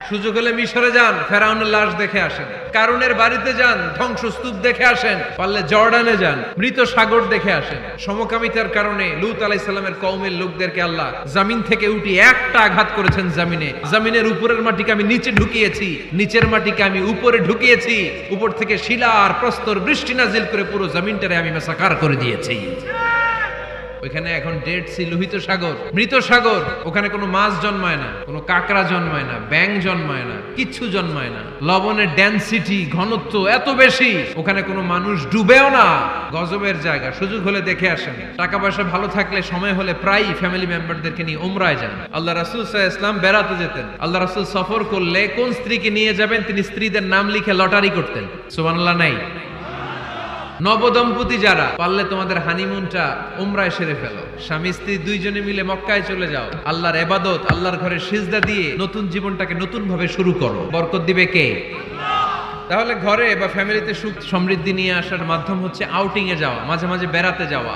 সুযোগ হলে মিশরে যান, ফেরাউনের লাশ দেখে আসেন। কারুনের বাড়িতে যান, ধ্বংসস্তূপ দেখে আসেন। পারলে জর্ডানে যান, মৃত সাগর দেখে আসেন। সমকামিতার কারণে লূত আলাইহিস সালামের কওমের লোকদেরকে আল্লাহ জমিন থেকে উঠে একটা আঘাত করেছেন জমিনে। জমিনের উপরের মাটিকে আমি নিচে ঢুকিয়েছি, নিচের মাটিকে আমি উপরে ঢুকিয়েছি। উপর থেকে শিলা আর প্রস্তর বৃষ্টি নাজিল করে পুরো জমিনটারে আমি মাসাকার করে দিয়েছি। ওইখানে এখন ডেড সি, লোহিত সাগর, মৃত সাগর। ওখানে কোনো মাছ জন্মায় না, কোনো কাঁকড়া জন্মায় না, ব্যাঙ জন্মায় না, কিচ্ছু জন্মায় না। লবণের ডেনসিটি, ঘনত্ব এত বেশি, ওখানে কোনো মানুষ ডুবেও না। গজবের জায়গা, সুযোগ হলে দেখে আসেন। টাকা পয়সা ভালো থাকলে সময় হলে প্রায় ফ্যামিলি মেম্বারদেরকে নিয়ে উমরায় যান। আল্লাহ রাসূল সাল্লাল্লাহু আলাইহি ওয়াসাল্লাম বেড়াতে যেতেন। আল্লাহ রাসূল সফর করলে কোন স্ত্রীকে নিয়ে যাবেন তিনি স্ত্রীদের নাম লিখে লটারি করতেন। সুবহানাল্লাহ নাই? নবদম্পতি যারা, পারলে তোমাদের হানিমুনটা উমরায় সেরে ফেলো। স্বামী স্ত্রী দুইজনে মিলে মক্কায় চলে যাও। আল্লাহর ইবাদত, আল্লাহর ঘরে সিজদা দিয়ে নতুন জীবনটাকে নতুন ভাবে শুরু করো। বরকত দিবে কে? তাহলে ঘরে বা ফ্যামিলিতে সুখ সমৃদ্ধি নিয়ে আসার মাধ্যম হচ্ছে আউটিং এ যাওয়া, মাঝে মাঝে বেড়াতে যাওয়া।